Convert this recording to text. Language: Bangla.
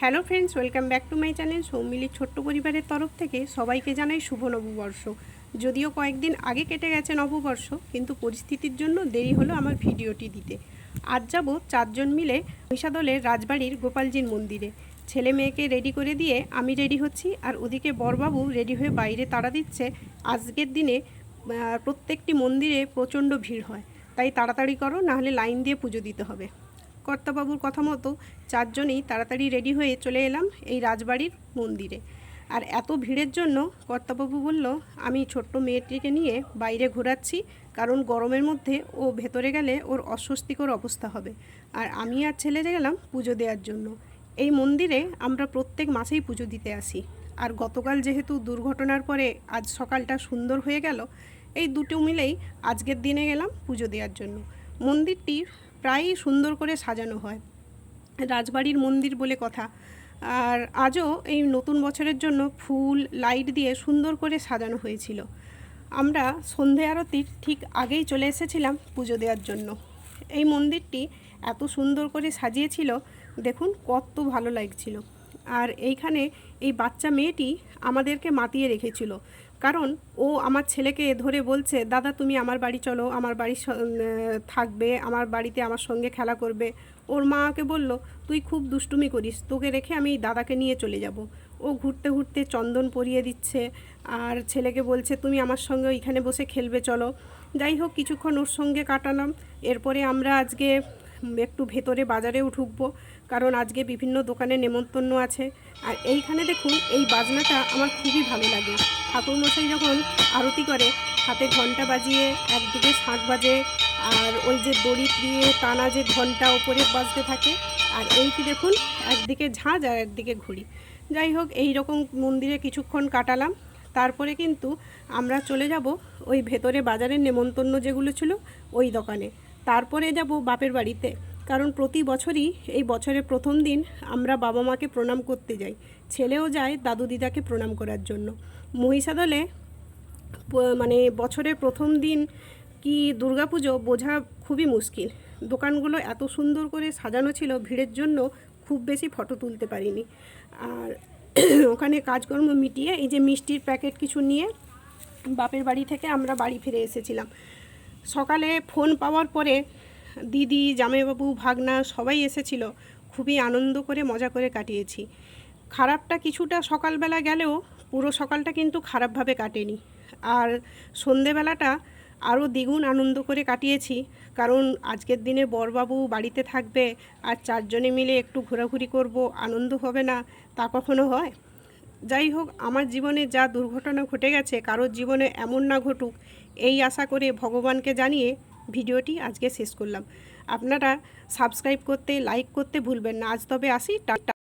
Hello friends, welcome back to my channel. সৌমিলির ছোট্ট পরিবারের তরফ থেকে সবাইকে জানাই শুভ নববর্ষ। যদিও কয়েকদিন আগে কেটে গেছে নববর্ষ, কিন্তু পরিস্থিতির জন্য দেরি হলো আমার ভিডিওটি দিতে। আজ যাব 4 জন মিলে মহিষাদলের রাজবাড়ির গোপালজির মন্দিরে। ছেলে মেয়েকে রেডি করে দিয়ে আমি রেডি হচ্ছি, আর ওদিকে বরবাবু রেডি হয়ে বাইরে তাড়া দিচ্ছে। আজকের দিনে প্রত্যেকটি মন্দিরে প্রচণ্ড ভিড় হয়, তাই তাড়াতাড়ি করো, নাহলে লাইন দিয়ে পুজো দিতে হবে। কর্তাবাবুর কথা মতো 4 জনেই তাড়াতাড়ি রেডি হয়ে চলে এলাম এই রাজবাড়ির মন্দিরে। আর এত ভিড়ের জন্য কর্তাবাবু বলল আমি ছোট্ট মেয়েটিকে নিয়ে বাইরে ঘোরাচ্ছি, কারণ গরমের মধ্যে ও ভেতরে গেলে ওর অস্বস্তিকর অবস্থা হবে। আর আমি আর ছেলে গেলাম পুজো দেওয়ার জন্য। এই মন্দিরে আমরা প্রত্যেক মাসেই পুজো দিতে আসি, আর গতকাল যেহেতু দুর্ঘটনার পরে আজ সকালটা সুন্দর হয়ে গেল, এই দুটো মিলেই আজকের দিনে গেলাম পুজো দেওয়ার জন্য। মন্দিরটি প্রায়ই সুন্দর করে সাজানো হয়, রাজবাড়ির মন্দির বলে কথা। আর আজও এই নতুন বছরের জন্য ফুল লাইট দিয়ে সুন্দর করে সাজানো হয়েছিল। আমরা সন্ধে আরতির ঠিক আগেই চলে এসেছিলাম পুজো দেওয়ার জন্য। এই মন্দিরটি এত সুন্দর করে সাজিয়েছিল, দেখুন কত ভালো লাগছিল। আর এইখানে এই বাচ্চা মেয়েটি আমাদেরকে মাতিয়ে রেখেছিল, কারণ ও আমার ছেলেকে ধরে বলছে, দাদা তুমি আমার বাড়ি চলো, আমার বাড়ি থাকবে, আমার বাড়িতে আমার সঙ্গে খেলা করবে। ওর মাকে বলল, তুই খুব দুষ্টুমি করিস, তোকে রেখে আমি দাদাকে নিয়ে চলে যাব। ও ঘুরতে ঘুরতে চন্দন পরিয়ে দিচ্ছে, আর ছেলেকে বলছে তুমি আমার সঙ্গে ওইখানে বসে খেলবে চলো। যাই হোক, কিছুক্ষণ ওর সঙ্গে কাটালাম। এরপরে আমরা আজকে একটু ভেতরে বাজারেও ঢুকবো, কারণ আজকে বিভিন্ন দোকানে নেমন্তন্ন আছে। আর এইখানে দেখুন, এই বাজনাটা আমার খুবই ভালো লাগে। ঠাকুরমশাই যখন আরতি করে, হাতে ঘন্টা বাজিয়ে একদিকে শাঁখ বাজে, আর ওই যে দড়ি দিয়ে টানা যে ঘন্টা ওপরে বাজতে থাকে, আর এইটি দেখুন একদিকে ঝাঁঝ আর একদিকে ঘুড়ি। যাই হোক, এই রকম মন্দিরে কিছুক্ষণ কাটালাম। তারপরে কিন্তু আমরা চলে যাব ওই ভেতরে বাজারের নেমন্তন্ন যেগুলো ছিল ওই দোকানে। তারপরে যাব বাপের বাড়িতে, কারণ প্রতি বছরই এই বছরের প্রথম দিন আমরা বাবা মাকে প্রণাম করতে যাই। ছেলেও যায় দাদু দিদাকে প্রণাম করার জন্য। মহিষাদলে মানে বছরের প্রথম দিন কি দুর্গাপুজো বোঝা খুবই মুশকিল। দোকানগুলো এত সুন্দর করে সাজানো ছিল, ভিড়ের জন্য খুব বেশি ফটো তুলতে পারিনি। আর ওখানে কাজকর্ম মিটিয়ে এই যে মিষ্টির প্যাকেট কিছু নিয়ে বাপের বাড়ি থেকে আমরা বাড়ি ফিরে এসেছিলাম। সকালে ফোন পাওয়ার পরে দিদি, জামাইবাবু, ভাগনা সবাই এসেছিল। খুবই আনন্দ করে মজা করে কাটিয়েছি। খারাপটা কিছুটা সকালবেলা গেলেও পুরো সকালটা কিন্তু খারাপভাবে কাটেনি। আর সন্ধেবেলাটা আরও দ্বিগুণ আনন্দ করে কাটিয়েছি, কারণ আজকের দিনে বরবাবু বাড়িতে থাকবে, আর 4 জনে মিলে একটু ঘোরাঘুরি করব, আনন্দ হবে না তা কখনো হয়? যাই হোক, আমার জীবনে যা দুর্ঘটনা ঘটে গেছে কারোর জীবনে এমন না ঘটুক, এই আশা করে ভগবানকে জানিয়ে ভিডিওটি আজকে শেষ করলাম। আপনারা সাবস্ক্রাইব করতে, লাইক করতে ভুলবেন না। আজ তবে আসি, টাটা।